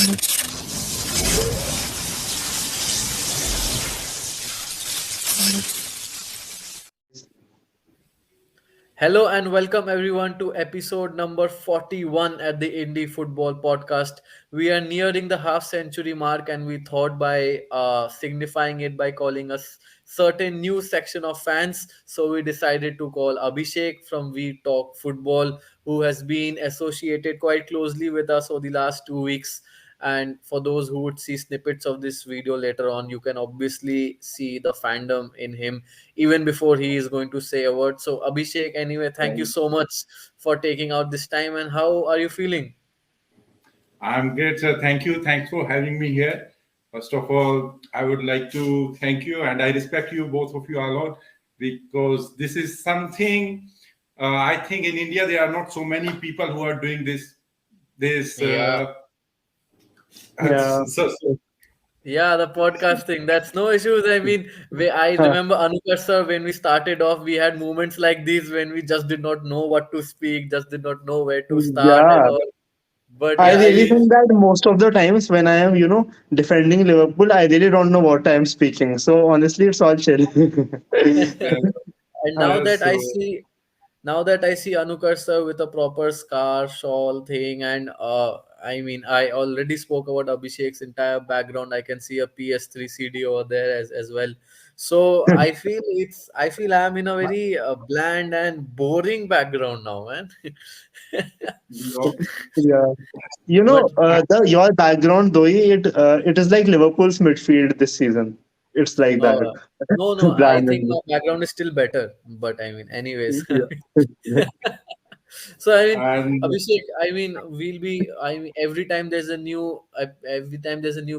Hello and welcome everyone to episode number 41 at the Indie Football Podcast. We are nearing the half century mark and we thought by signifying it by calling us certain new section of fans. So we decided to call Abhishek from We Talk Football, who has been associated quite closely with us over the last 2 weeks. And for those who would see snippets of this video later on, you can obviously see the fandom in him even before he is going to say a word. So, Abhishek, anyway, thank you so much for taking out this time. And how are you feeling? I'm great, sir. Thank you. Thanks for having me here. First of all, I would like to thank you, and I respect you, both of you, a lot, because this is something I think in India there are not so many people who are doing this. This Yeah. Yeah. so Yeah, the podcasting. That's no issues. I mean, I remember Anukarsh sir when we started off, we had moments like these when we just did not know what to speak, just did not know where to start and Yeah. all. But I yeah, really you think that most of the times when I am, defending Liverpool, I really don't know what I am speaking. So honestly, it's all chill. uh, and now that I so see now that I see Anukar sir with a proper scar, shawl thing, and I mean, I already spoke about Abhishek's entire background. I can see a PS3 CD over there as well. So I feel I'm in a very bland and boring background now, man. you Yeah. But The your background, though, it is like Liverpool's midfield this season. It's like that. uh, no, I think Brandon. my background is still better. But I mean, anyways. Yeah. So I mean, and Abhishek, I mean, we'll be. I mean, every time there's a new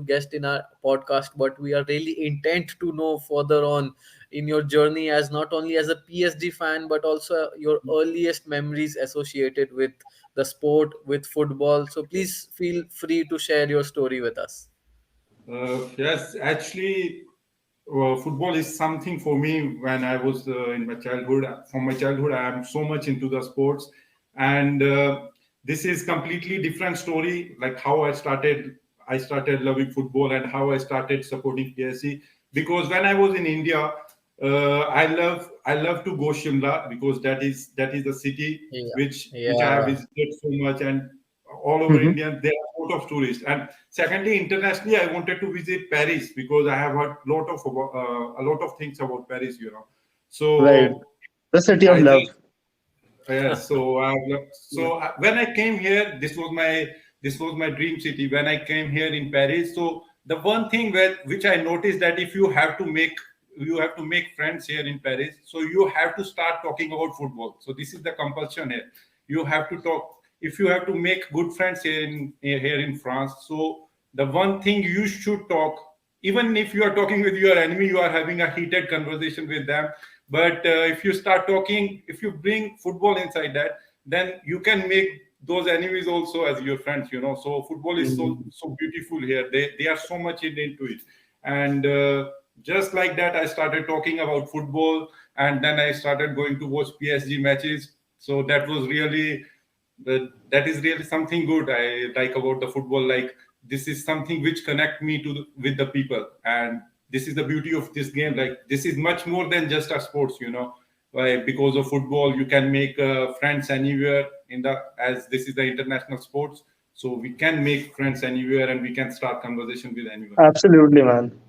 guest in our podcast, but we are really intent to know further on in your journey as not only as a PSG fan, but also your earliest memories associated with the sport, with football. So please feel free to share your story with us. yes, actually, football is something for me when I was in my childhood. From my childhood, I am so much into the sports, and this is completely different story. Like how I started loving football and how I started supporting PSC. Because when I was in India, I love to go Shimla because that is the city Yeah, which I have yeah. visited so much, and all over Mhm. India there are a lot of tourists. And secondly, internationally, I wanted to visit Paris because I have heard a lot of things about Paris. Right. So The city of I love. just yes. When I came here, this was my dream city. When I came here in Paris, so the one thing which I noticed that if you have to make friends here in Paris, so you have to start talking about football. So this is the compulsion here. You have to talk if you have to make good friends here in France. So the one thing you should talk, even if you are talking with your enemy, you are having a heated conversation with them. But if you start talking, if you bring football inside that, then you can make those enemies also as your friends. So football is so Mhm. so beautiful here. They are so much into it, and just like that, I started talking about football, and then I started going to watch PSG matches. So that is really something good I like about the football. Like this is something which connect me with the people, and this is the beauty of this game. Like this is much more than just a sports. Like because of football, you can make friends anywhere as this is the international sports. So we can make friends anywhere, and we can start conversation with anyone. Absolutely, man.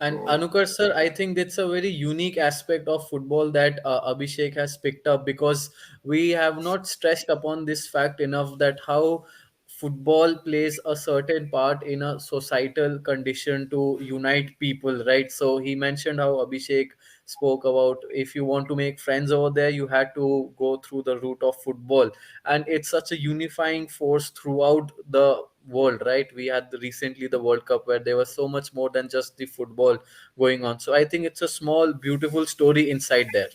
And So Anukar sir, I think that's a very unique aspect of football that Abhishek has picked up because we have not stressed upon this fact enough that how football plays a certain part in a societal condition to unite people, right? So he mentioned how Abhishek spoke about if you want to make friends over there, you had to go through the route of football, and it's such a unifying force throughout the world, right? We had recently the World Cup where there was so much more than just the football going on. So I think it's a small beautiful story inside there.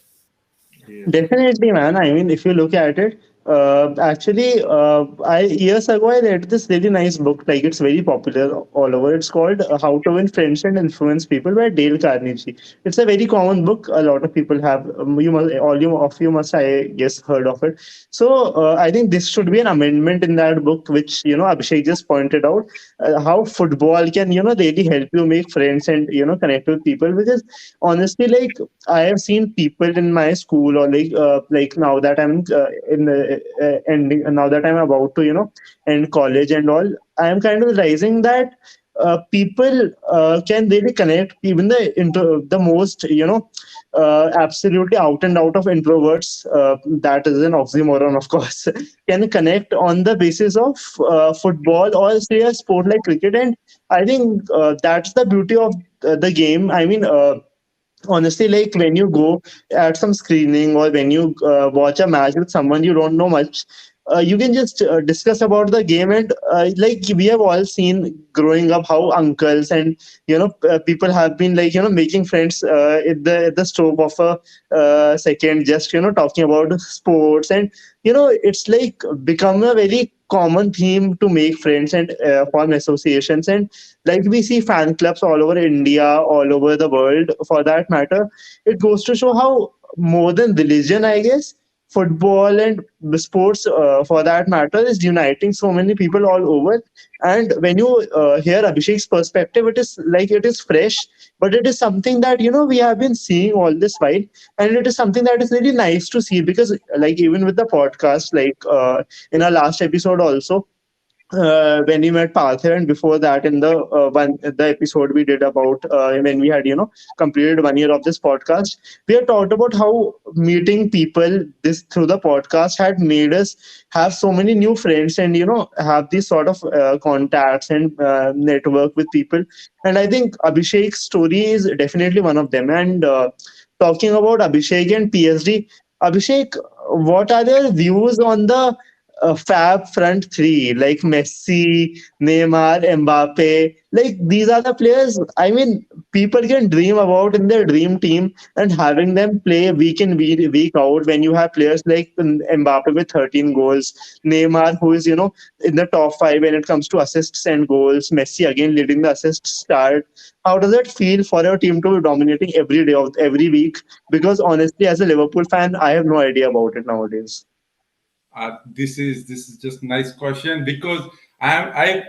yes. Definitely, man. I mean, if you look at it, Actually, I years ago I read this really nice book. Like it's very popular all over. It's called "How to Win Friends and Influence People" by Dale Carnegie. It's a very common book. A lot of people have. You must, all you of you must, I guess, heard of it. So I think this should be an amendment in that book, which Abhishek just pointed out, how football can really help you make friends and connect with people. Because honestly, like I have seen people in my school, or like now that I'm in the ending, now that I'm about to end college and all, I am kind of realizing that people can really connect. Even the most absolutely out and out of introverts, that is an oxymoron, of course, can connect on the basis of football, or say a sport like cricket. And I think that's the beauty of the game. I mean, honestly, like when you go at some screening, or when you watch a match with someone you don't know much, you can just discuss about the game. And like we have all seen growing up how uncles and people have been like making friends at the stroke of a second, just talking about sports. And it's like become a very common theme to make friends and form associations. And like we see fan clubs all over India, all over the world for that matter. It goes to show how more than religion, I guess, football and sports, for that matter, is uniting so many people all over. And when you hear Abhishek's perspective, it is like it is fresh, but it is something that we have been seeing all this while. And it is something that is really nice to see, because like even with the podcast, like in our last episode also, when we met Parthiv, and before that in the episode we did about when we had completed 1 year of this podcast, we had talked about how meeting people this through the podcast had made us have so many new friends, and have these sort of contacts and network with people. And I think Abhishek's story is definitely one of them. And talking about Abhishek and PSG, Abhishek, what are your views on the fab front three, like Messi, Neymar, Mbappe? Like these are the players, I mean, people can dream about in their dream team, and having them play week in, week out. When you have players like Mbappe with 13 goals, Neymar, who is in the top five when it comes to assists and goals, Messi again leading the assist start. How does it feel for your team to be dominating every day of every week? Because honestly, as a Liverpool fan, I have no idea about it nowadays. This is just nice question, because I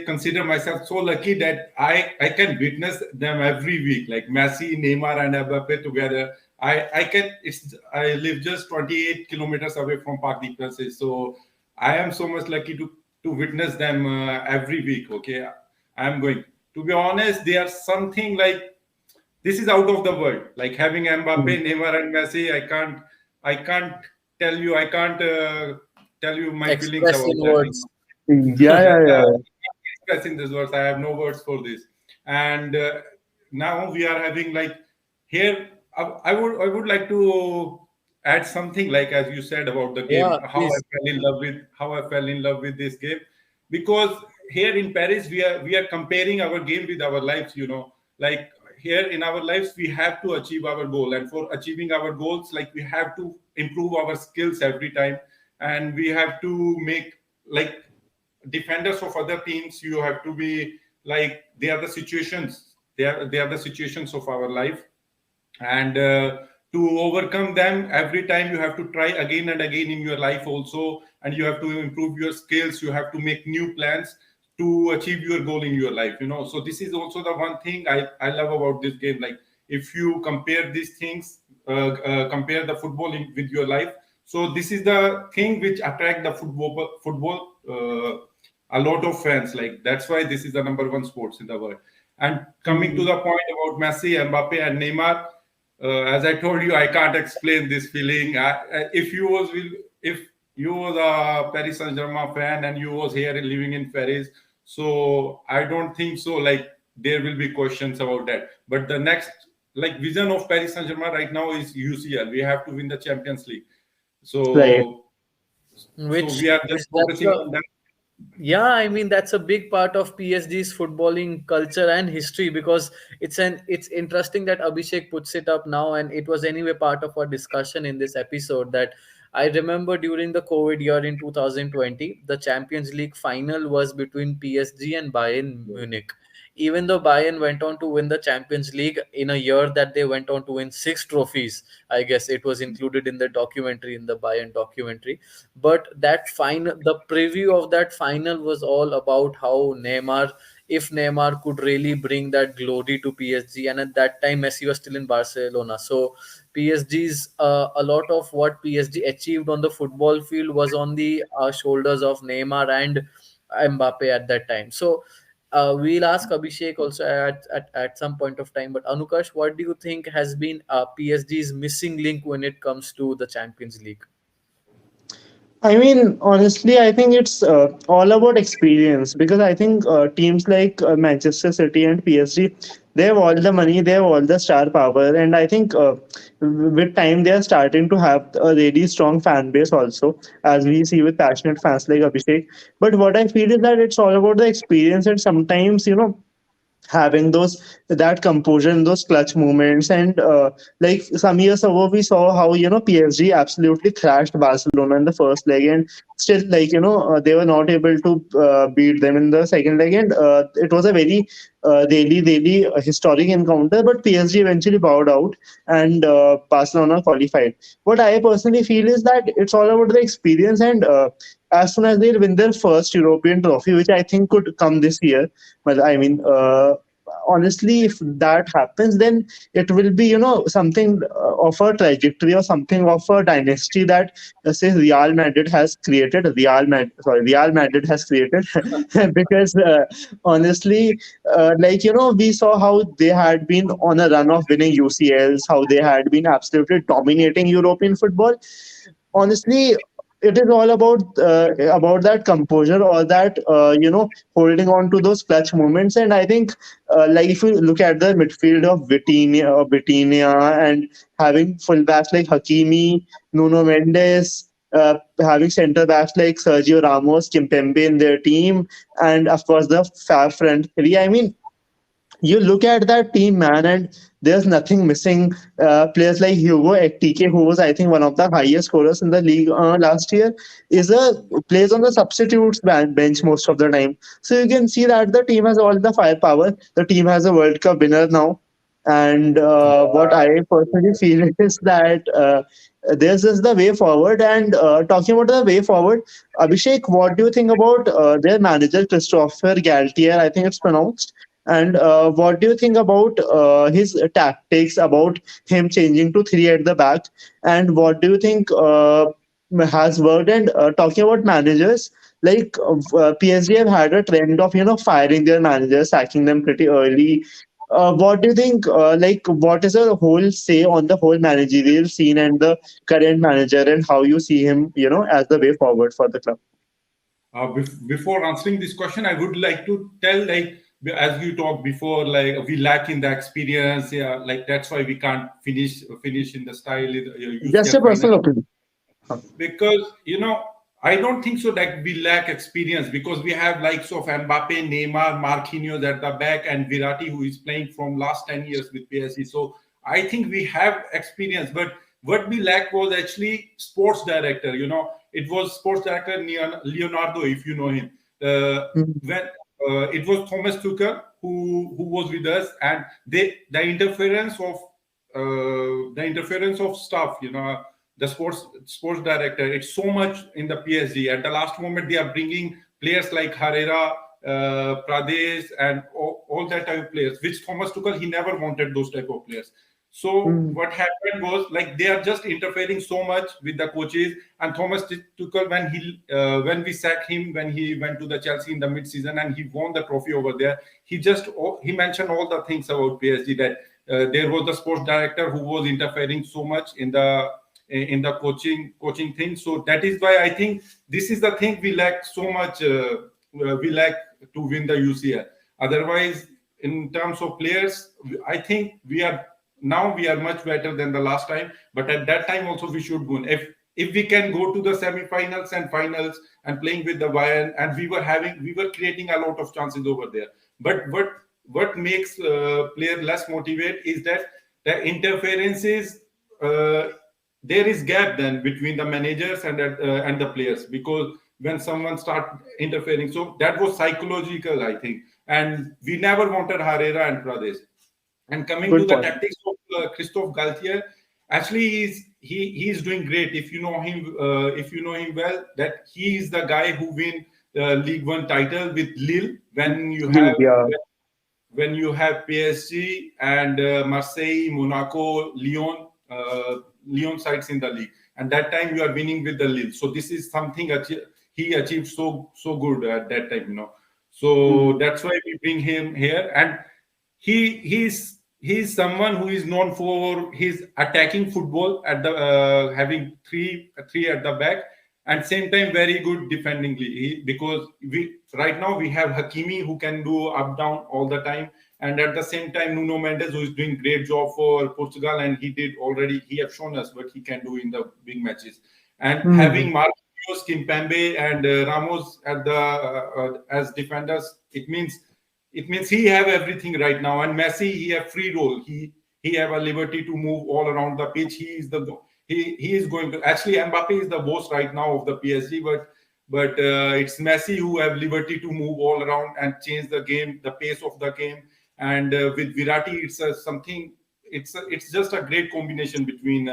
consider myself so lucky that I can witness them every week, like Messi, Neymar, and Mbappe together. I can it's I live just 28 kilometers away from Parthiv Roy, so I am so much lucky to witness them every week. Okay, I am going. To be honest, they are something like, this is out of the world. Like having Mbappe, Mm. Neymar, and Messi, I can't tell you my feelings Express about in that. words. Yeah, Yeah, yeah, yeah, yeah. I can't express in these words. I have no words for this. And now we are having like here. I would like to add something, like as you said about the game, Yeah, please. how I fell in love with this game, because here in Paris we are comparing our game with our lives. Like here in our lives we have to achieve our goal, and for achieving our goals, like we have to improve our skills every time, and we have to make like defenders of other teams. You have to be like, they are the situations of our life, and to overcome them every time, you have to try again and again in your life also, and you have to improve your skills. You have to make new plans to achieve your goal in your life. So this is also the one thing I love about this game. Like if you compare these things, compare the football with your life, so this is the thing which attract the football a lot of fans. Like that's why this is the number one sports in the world. And coming to Mm. the point about Messi, Mbappe, and Neymar, as I told you, I can't explain this feeling. If you was a Paris Saint Germain fan and you was here living in Paris, so I don't think so. Like there will be questions about that. But the next like vision of Paris Saint Germain right now is UCL. We have to win the Champions League. Right. So Which we are which just that's focusing a on that. Yeah, I mean that's a big part of PSG's footballing culture and history, because it's interesting that Abhishek puts it up now, and it was anyway part of our discussion in this episode that I remember during the COVID year in 2020, the Champions League final was between PSG and Bayern Munich. Even though Bayern went on to win the Champions League in a year that they went on to win six trophies, I guess it was included in the documentary, in the Bayern documentary. But that final, the preview of that final was all about how Neymar, if Neymar could really bring that glory to PSG, and at that time Messi was still in Barcelona. So PSG's a lot of what PSG achieved on the football field was on the shoulders of Neymar and Mbappe at that time. So we'll ask Abhishek also at some point of time. But Anukash, what do you think has been PSG's missing link when it comes to the Champions League? I mean, honestly, I think it's all about experience because I think teams like Manchester City and PSG, they have all the money, they have all the star power, and I think with time they are starting to have a really strong fan base also, as we see with passionate fans like Abhishek. But what I feel is that it's all about the experience, and sometimes having that composure in those clutch moments. And like some years ago we saw how PSG absolutely thrashed Barcelona in the first leg, and still they were not able to beat them in the second leg. And it was a very really historic encounter, but PSG eventually bowed out, and Barcelona qualified. What I personally feel is that it's all about the experience, and as soon as they win their first European trophy, which I think could come this year, but I mean, honestly, if that happens, then it will be, something of a trajectory or something of a dynasty that, say, Real Madrid has created, because honestly, we saw how they had been on a run of winning UCLs, how they had been absolutely dominating European football. Honestly, it is all about that composure, or that holding on to those clutch moments. And I think like if you look at the midfield of Vitinha, and having fullbacks like Hakimi, Nuno Mendes, having centre backs like Sergio Ramos, Kimpembe in their team, and of course the far front three. I mean, you look at that team, man, and there's nothing missing. Players like Hugo Ekitike, who was, I think, one of the highest scorers in the league last year, plays on the substitutes bench most of the time. So you can see that the team has all the firepower. The team has a World Cup winner now, and what I personally feel is that this is the way forward. And talking about the way forward, Abhishek, what do you think about their manager Christopher Galtier? I think it's pronounced. And what do you think about his tactics, about him changing to three at the back? And what do you think has worked? And talking about managers, like PSG have had a trend of firing their managers, sacking them pretty early. What do you think? What is the whole say on the whole managerial scene and the current manager, and how you see him, as the way forward for the club? Before answering this question, I would like to tell, like, as you talked before, like we lack in the experience. Yeah, like that's why we can't finish in the style Just a UCL final. personal opinion. Because I don't think so that we lack experience, because we have likes of Mbappe, Neymar, Marquinhos at the back, and Virati, who is playing from last 10 years with PSG. So I think we have experience, but what we lack was actually sports director. It was sports director Leonardo, if you know him. When it was Thomas Tuchel who was with us, and the interference of staff, the sports director, it's so much in the PSG. At the last moment, they are bringing players like Herrera, Pradesh, and all that type of players, which Thomas Tuchel, he never wanted those type of players. So Mm. what happened was, like, they are just interfering so much with the coaches. And Thomas Tuchel, when we sacked him, when he went to the Chelsea in the mid-season and he won the trophy over there, he mentioned all the things about PSG, that there was the sports director who was interfering so much in the coaching thing. So that is why I think this is the thing we lack so much. We lack to win the UCL. Otherwise, in terms of players, I think we are much better than the last time. But at that time also we should win. If we can go to the semi-finals and finals and playing with the Bayern, and we were creating a lot of chances over there. But what makes player less motivated is that the interferences there is gap then between the managers and the players, because when someone start interfering, so that was psychological, I think, and we never wanted Herrera and Pradesh. And coming to Good the point. tactics of Christophe Galtier, actually he's doing great. If you know him, well, that he is the guy who win League One title with Lille Lead, yeah. when you have PSG and Marseille, Monaco, Lyon, Lyon sides in the league, and that time you are winning with the Lille. So this is something he achieved so good at that time, So Mm. that's why we bring him here, and he's someone who is known for his attacking football at the having three at the back, and same time very good defendingly. Because we right now we have Hakimi who can do up down all the time, and at the same time Nuno Mendes who is doing great job for Portugal, and he have shown us what he can do in the big matches. And Mm. having Marquinhos, Kimpembe, and Ramos at the as defenders, it means he have everything right now. And Messi, he have free role. He have a liberty to move all around the pitch. He is going to, actually, Mbappe is the boss right now of the PSG, but it's Messi who have liberty to move all around and change the game, the pace of the game. And with Virati, it's just a great combination between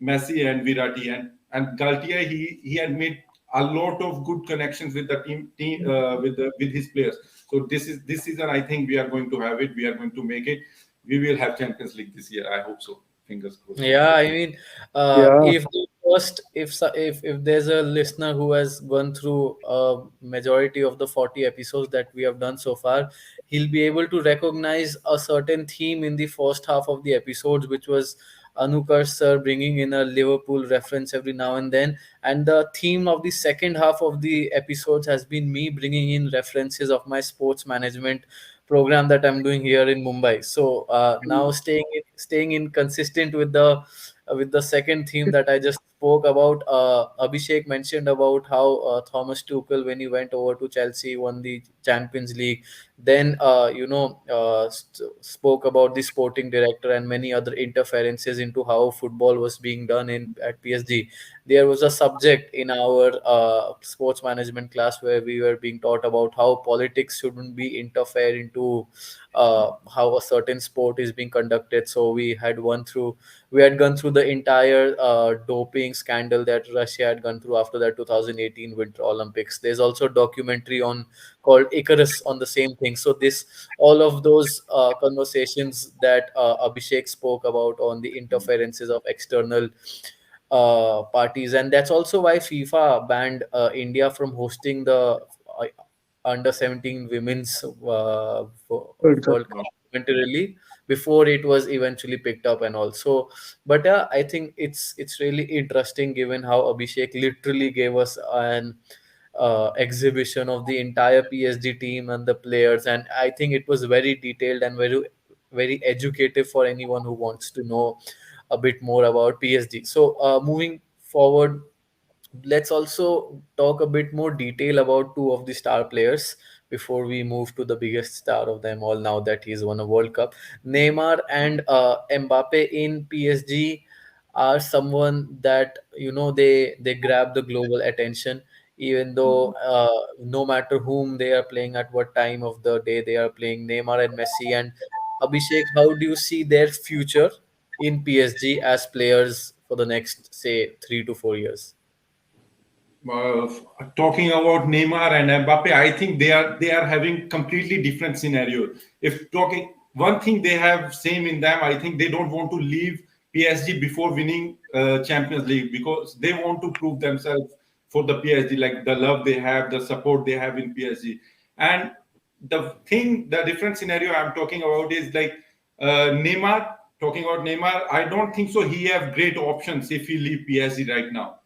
Messi and Virati. And Galtier, he had made a lot of good connections with the team with his players. So this season, I think we are going to have it. We are going to make it. We will have Champions League this year. I hope so. Fingers crossed. Yeah, I mean, Yeah. if the first, if there's a listener who has gone through a majority of the 40 episodes that we have done so far, he'll be able to recognize a certain theme in the first half of the episodes, which was Anukarsh sir bringing in a Liverpool reference every now and then, and the theme of the second half of the episodes has been me bringing in references of my sports management program that I'm doing here in Mumbai. So now staying in consistent with the second theme that I just spoke about. Abhishek mentioned about how Thomas Tuchel, when he went over to Chelsea, won the Champions League. Then spoke about the sporting director and many other interferences into how football was being done in at PSG. There was a subject in our sports management class where we were being taught about how politics shouldn't be interfere into how a certain sport is being conducted. So we had gone through the entire doping scandal that Russia had gone through after that 2018 Winter Olympics. There's also a documentary on called Icarus on the same thing. So this all of those conversations that Abhishek spoke about on the interferences of external parties, and that's also why FIFA banned India from hosting the under 17 women's Good. World Cup momentarily before it was eventually picked up and also. But I think it's really interesting given how Abhishek literally gave us an exhibition of the entire PSG team and the players, and I think it was very detailed and very educative for anyone who wants to know a bit more about PSG. So moving forward, let's also talk a bit more detail about two of the star players before we move to the biggest star of them all now that he's won a World Cup. Neymar and Mbappe in PSG are someone that they grab the global attention, even though no matter whom they are playing at what time of the day they are playing. Neymar and Messi and Abhishek, how do you see their future in PSG as players for the next, say, 3 to 4 years? uh, Talking about Neymar and Mbappe, I think they are having completely different scenario. If talking one thing they have same in them, I think they don't want to leave PSG before winning Champions League, because they want to prove themselves for the PSG, like the love they have, the support they have in PSG. And the different scenario I'm talking about is like Neymar. Talking about Neymar, I don't think so. He have great options if he leave PSG right now.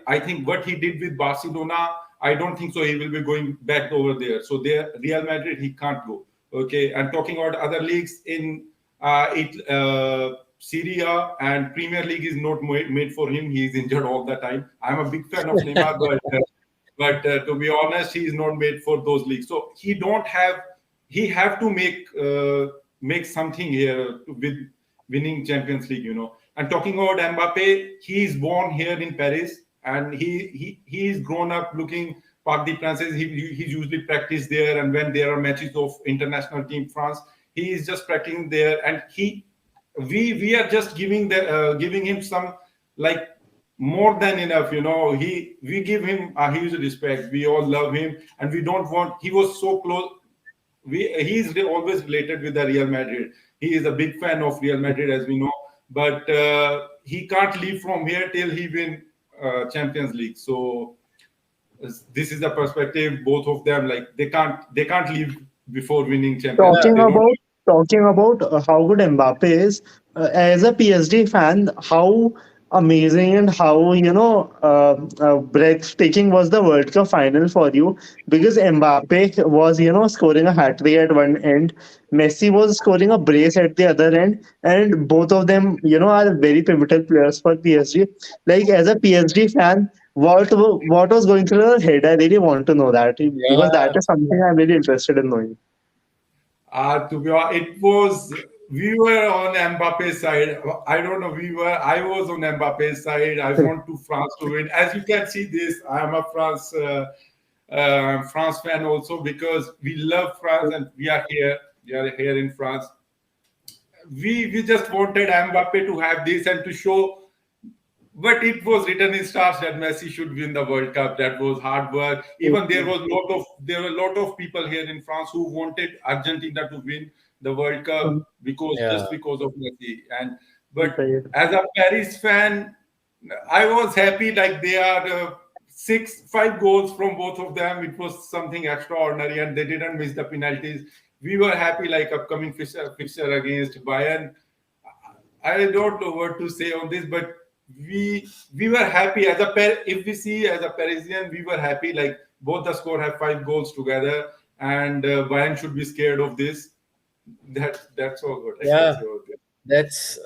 I think what he did with Barcelona, I don't think so. He will be going back over there. So there, Real Madrid, he can't go. Okay, and talking about other leagues in Syria and Premier League is not made for him. He is injured all the time. I'm a big fan of Neymar, but to be honest, he is not made for those leagues. So he have to make something here with winning Champions League. And talking about Mbappe, he is born here in Paris, and he's grown up looking Parc des Princes. He usually practice there, and when there are matches of international team France, he is just practicing there, and we are just giving him some, like, more than enough. We give him a huge respect. We all love him, and we don't want. He was so close. He's always related with the Real Madrid. He is a big fan of Real Madrid, as we know, but he can't leave from here till he win Champions League. So this is the perspective. Both of them, like, they can't leave before winning Champions Yeah, League. Talking They don't. about talking about how good Mbappe is, as a PSG fan, how amazing and how breathtaking was the World Cup final for you? Because Mbappe was scoring a hat trick at one end, Messi was scoring a brace at the other end, and both of them are very pivotal players for PSG. Like, as a PSG fan, what was going through your head? I really want to know that, because that yeah, is something I'm really interested in knowing. To be honest, we were on Mbappe's side. I don't know. I was on Mbappe's side. I want to France to win. As you can see, this I am a France fan also, because we love France and we are here. We are here in France. We just wanted Mbappe to have this and to show, but it was written in stars that Messi should win the World Cup. That was hard work. Even there were a lot of people here in France who wanted Argentina to win the World Cup, yeah. just because of Messi. And but Right. as a Paris fan, I was happy. Like, they are 5 goals from both of them. It was something extraordinary, and they didn't miss the penalties. We were happy, like, upcoming fixture against Bayern. I don't know what to say on this, but we were happy as a if we see as a Parisian, we were happy. Like, both the score have 5 goals together, and Bayern should be scared of this. That's all what I can Yeah, say about this. that's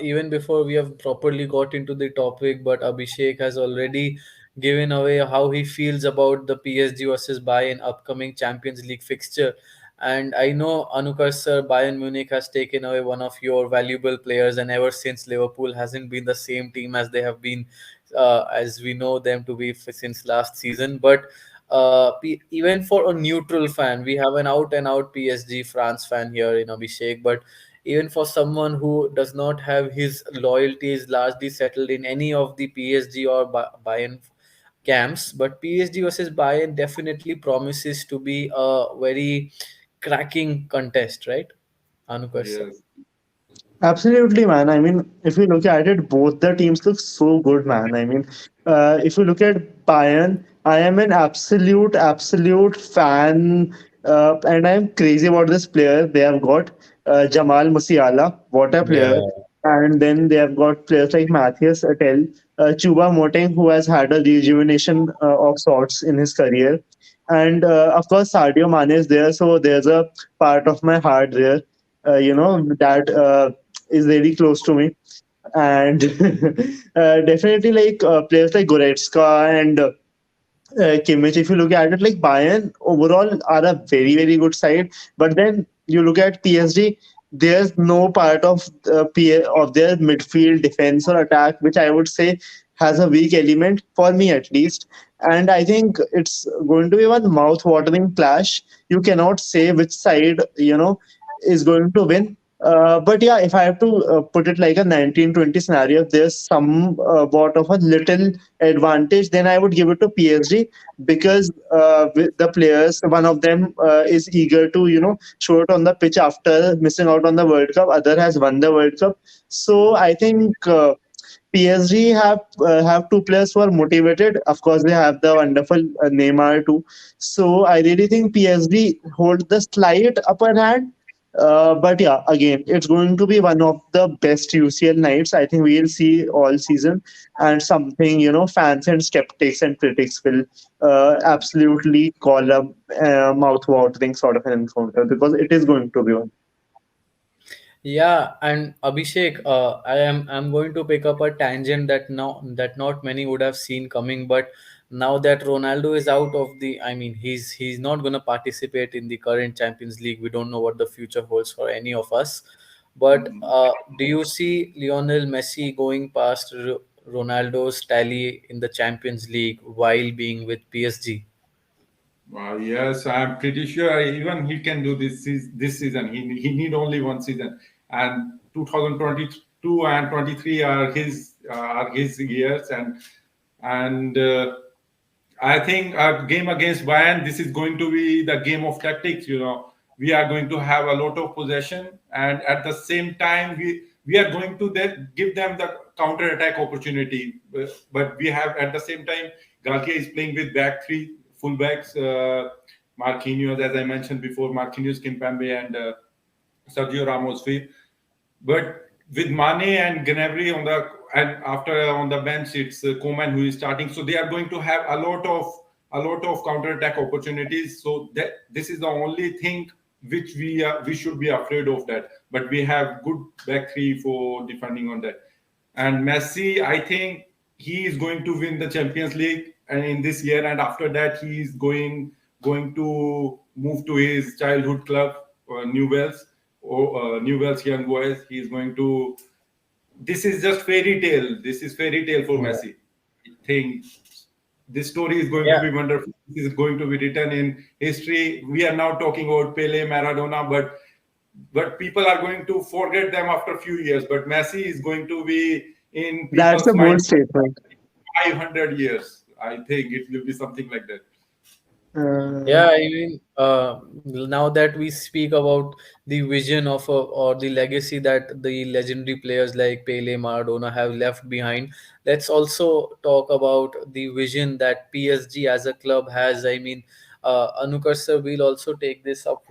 even before we have properly got into the topic, but Abhishek has already given away how he feels about the PSG versus Bayern upcoming Champions League fixture. And I know, Anukarsh sir, Bayern Munich has taken away one of your valuable players, and ever since Liverpool hasn't been the same team as they have been, as we know them to be since last season. But even for a neutral fan, we have an out and out PSG France fan here in Abhishek. But even for someone who does not have his loyalties largely settled in any of the PSG or Bayern camps, but PSG versus Bayern definitely promises to be a very cracking contest, right, Anukarsh sir? Yes, Absolutely, man. I mean, if you look at it, both the teams look so good, man. I mean, if you look at Bayern, I am an absolute fan, and I am crazy about this player. They have got Jamal Musiala, what a player. Yeah, And then they have got players like Matthias Attell, Chuba Moting, who has had a rejuvenation of sorts in his career. And of course, Sadio Mane is there, so there's a part of my heart there, that is really close to me. And definitely, like, players like Goretzka and Kimmich, if you look at it, like, Bayern overall are a very, very good side. But then you look at PSG, there's no part of of their midfield defense or attack which I would say has a weak element, for me at least. And I think it's going to be one mouth-watering clash. You cannot say which side is going to win. But yeah, if I have to put it like a 1920 scenario, if there's some what of a little advantage, then I would give it to PSG, because with the players, one of them is eager to show it on the pitch after missing out on the World Cup. Other has won the World Cup, so I think PSG have two players who are motivated. Of course, they have the wonderful Neymar too. So I really think PSG hold the slight upper hand. But yeah, again, it's going to be one of the best UCL nights I think we'll see all season, and something fans and skeptics and critics will absolutely call a mouth-watering sort of an encounter, because it is going to be one. yeah. And Abhishek, I'm going to pick up a tangent that not many would have seen coming. But now that Ronaldo is out of the, I mean, he's not going to participate in the current Champions League. We don't know what the future holds for any of us. But Mhm. do you see Lionel Messi going past Ronaldo's tally in the Champions League while being with PSG? Yes, I'm pretty sure even he can do this season. He need only one season, and 2022 and 23 are his years, and I think our game against Bayern, this is going to be the game of tactics. We are going to have a lot of possession, and at the same time, we are going to give them the counter attack opportunity. But we have at the same time, Galtier is playing with back three fullbacks, Marquinhos, as I mentioned before, Marquinhos, Kimpembe, and Sergio Ramos. But with Mane and Gnabry on the and after on the bench, it's Coman who is starting. So they are going to have a lot of counter attack opportunities. So that this is the only thing which we should be afraid of that. But we have good back three for defending on that. And Messi, I think he is going to win the Champions League and in this year, and after that he is going to move to his childhood club, Newell's or Newell's Young Boys. He is going to. This is just fairy tale. This is fairy tale for Yeah. Messi. I think this story is going to Yeah. be wonderful. This is going to be written in history. We are now talking about Pele, Maradona, but people are going to forget them after a few years. But Messi is going to be in That's people's a mind bold statement. 500 years. I think it will be something like that. Uh, Yeah, I mean, now that we speak about the vision of or the legacy that the legendary players like Pele, Maradona have left behind, let's also talk about the vision that PSG as a club has. I mean, Anukarsh sir will also take this up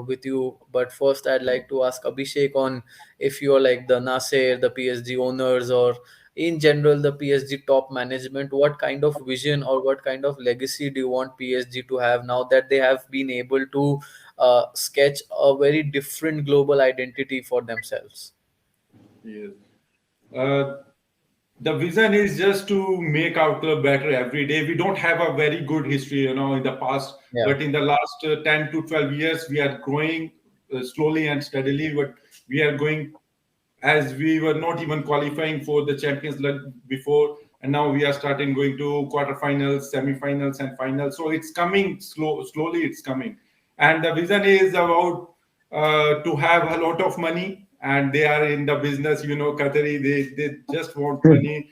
with you, but first I'd like to ask Abhishek on if you're like the Nasser, the PSG owners, or in general the PSG top management, what kind of vision or what kind of legacy do you want PSG to have now that they have been able to sketch a very different global identity for themselves? Yes. Uh, the vision is just to make our club better every day. We don't have a very good history, in the past, Yeah. but in the last 10 to 12 years, we are growing slowly and steadily. But we are going as we were not even qualifying for the Champions League before, and now we are starting going to quarterfinals, semi-finals, and finals. So it's coming slowly. It's coming, and the vision is about to have a lot of money, and they are in the business. Qatari, they just want money.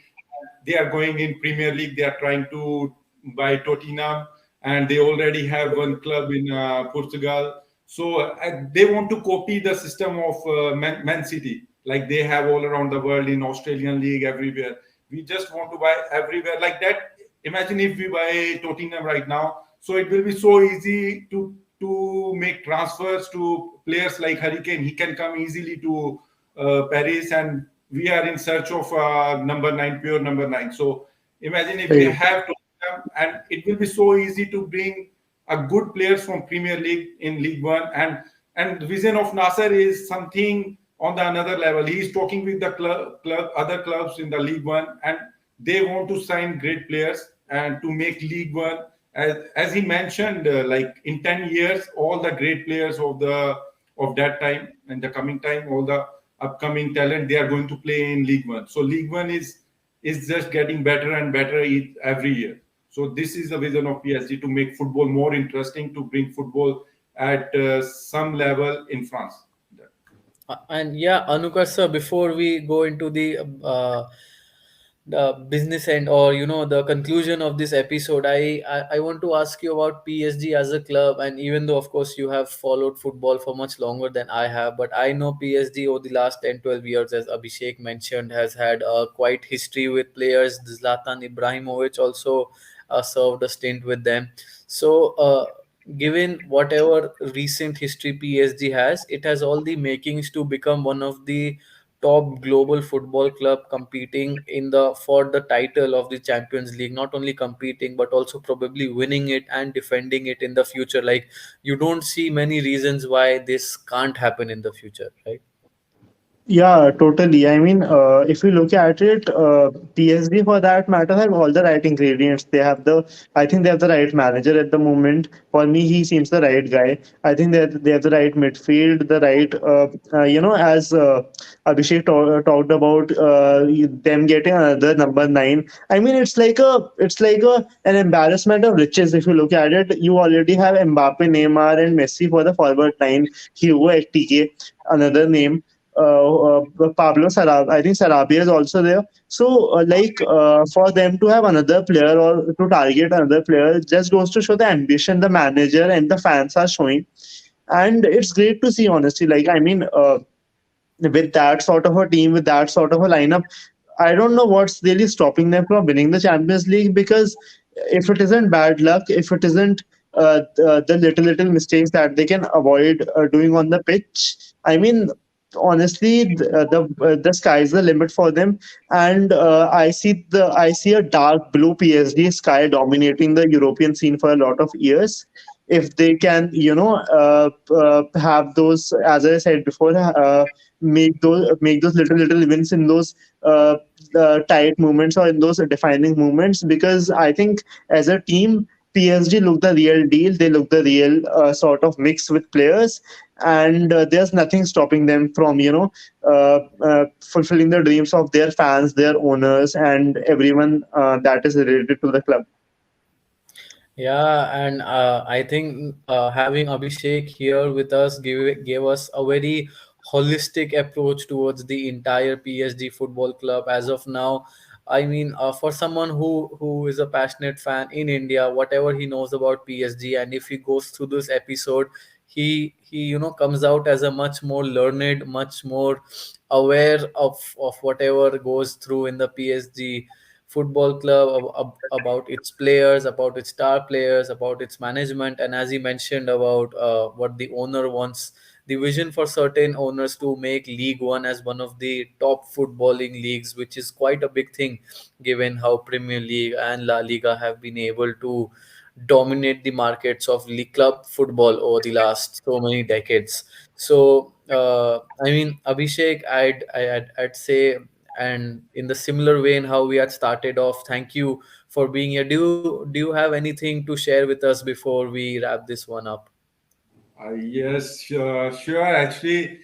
They are going in Premier League. They are trying to buy Tottenham, and they already have one club in Portugal. So they want to copy the system of Man City, like they have all around the world in Australian league everywhere. We just want to buy everywhere like that. Imagine if we buy Tottenham right now, so it will be so easy to make transfers to players like Hurricane. He can come easily to Paris, and we are in search of number nine, pure number nine. So imagine if we right. have Tottenham, and it will be so easy to bring a good players from Premier League in League One, and the vision of Nasser is something on the another level. He is talking with the other clubs in the League One, and they want to sign great players and to make League One. As he mentioned, like in 10 years, all the great players of that time and the coming time, all the upcoming talent, they are going to play in League One. So League One is just getting better and better every year. So this is the vision of PSG to make football more interesting, to bring football at some level in France. And yeah, Anukarsh sir, before we go into the business end or the conclusion of this episode, I want to ask you about PSG as a club. And even though of course you have followed football for much longer than I have, but I know PSG over the last 10-12 years, as Abhishek mentioned, has had a quite history with players. Zlatan Ibrahimovic also served a stint with them. So given whatever recent history PSG has, it has all the makings to become one of the top global football club competing in the for the title of the Champions League. Not only competing but also probably winning it and defending it in the future. Like, you don't see many reasons why this can't happen in the future, right? Yeah, totally. I mean, if you look at it, PSG for that matter have all the right ingredients. They have I think they have the right manager at the moment. For me, he seems the right guy. I think they have the right midfield, the right, as Abhishek talked about them getting another number nine. I mean, an embarrassment of riches. If you look at it, you already have Mbappe, Neymar, and Messi for the forward line. Hugo Ekitike, another name. Pablo Sarab. I think Sarabia is also there. So, for them to have another player or to target another player just goes to show the ambition the manager and the fans are showing. And it's great to see, honestly. With that sort of a team, with that sort of a lineup, I don't know what's really stopping them from winning the Champions League because if it isn't bad luck, if it isn't the little mistakes that they can avoid doing on the pitch, I mean, honestly, the sky's the limit for them. And I see a dark blue PSG sky dominating the European scene for a lot of years. If they can, have those, as I said before, make those little wins in those uh, tight moments or in those defining moments, because I think as a team PSG look the real deal. They look the real sort of mix with players, and there's nothing stopping them from fulfilling the dreams of their fans, their owners, and everyone that is related to the club. Yeah, and I think having Abhishek here with us gave us a very holistic approach towards the entire PSG football club as of now. I mean, for someone who is a passionate fan in India, whatever he knows about PSG, and if he goes through this episode, he comes out as a much more learned, much more aware of whatever goes through in the PSG football club, about its players, about its star players, about its management, and as he mentioned about what the owner wants, the vision for certain owners to make League One as one of the top footballing leagues, which is quite a big thing given how Premier League and La Liga have been able to dominate the markets of league club football over the last so many decades. So, I mean, Abhishek, I'd say, and in the similar vein how we had started off, thank you for being here. Do you have anything to share with us before we wrap this one up? Yes, sure. Actually,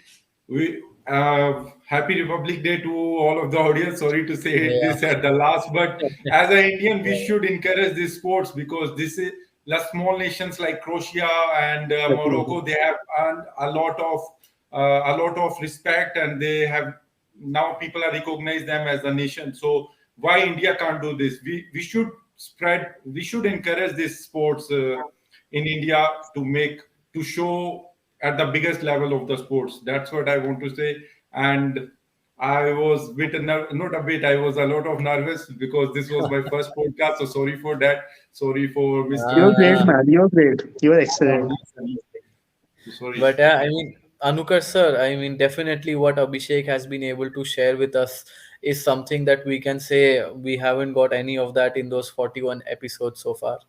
we happy Republic Day to all of the audience. Sorry to say Yeah. this at the last, but as an Indian, we should encourage these sports because this is the small nations like Croatia and Definitely. Morocco. They have earned a lot of respect, and they have now people are recognize them as a nation. So why India can't do this? We should spread. We should encourage these sports in India to make to show at the biggest level of the sports. That's what I want to say. And I was not a bit. I was a lot of nervous because this was my first podcast. So sorry for that. Sorry for You're miscommunication. great, man. You're great. You're excellent. Sorry. But I mean, Anukar sir, I mean, definitely what Abhishek has been able to share with us is something that we can say we haven't got any of that in those 41 episodes so far.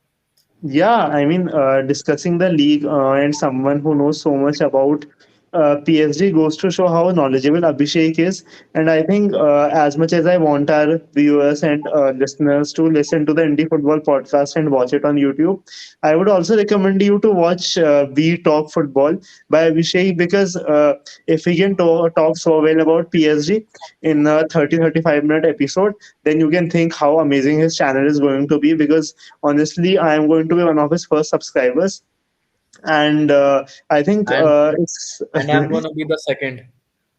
Yeah, I mean, discussing the league and someone who knows so much about PSG goes to show how knowledgeable Abhishek is. And I think, as much as I want our viewers and listeners to listen to the Indie Football podcast and watch it on YouTube, I would also recommend you to watch We Talk Football by Abhishek, because if he can talk so well about PSG in a 30-35 minute episode, then you can think how amazing his channel is going to be, because honestly, I am going to be one of his first subscribers, and I think And it's and I'm gonna be the second.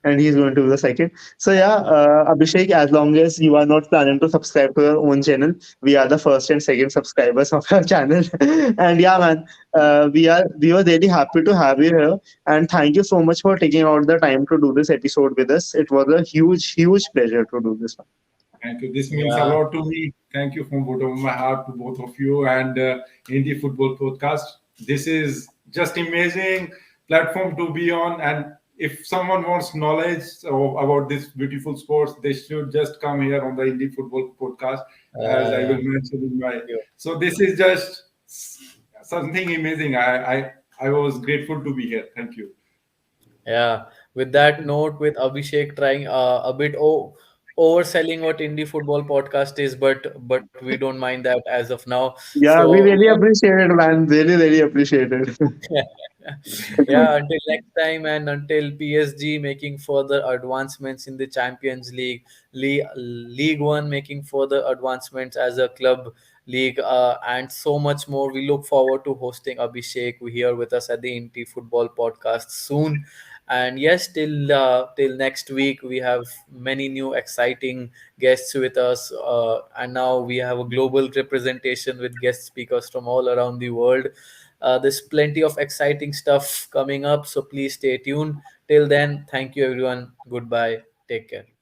and he's going to be the second. So yeah, Abhishek, as long as you are not planning to subscribe to your own channel, we are the first and second subscribers of our channel. And yeah, man, we were really happy to have you here, and thank you so much for taking out the time to do this episode with us. It was a huge pleasure to do this one. Thank you. This means a Yeah. lot to me. Thank you from bottom of my heart to both of you and Indie Football Podcast. This is just amazing platform to be on. And if someone wants knowledge about this beautiful sports, they should just come here on the Indie Football Podcast, as I Yeah. will mention in my. Thank you. So this is just something amazing. I was grateful to be here. Thank you. Yeah. With that note, with Abhishek trying a bit overselling what indie football podcast is, but we don't mind that as of now. Yeah, we So really appreciate it, man. Really, really appreciate it. yeah, until next time, and until PSG making further advancements in the Champions League, League One making further advancements as a club league, and so much more. We look forward to hosting Abhishek here with us at the Inti Football Podcast soon. And yes, till next week, we have many new exciting guests with us, and now we have a global representation with guest speakers from all around the world. There's plenty of exciting stuff coming up, so please stay tuned. Till then, thank you everyone. Goodbye. Take care.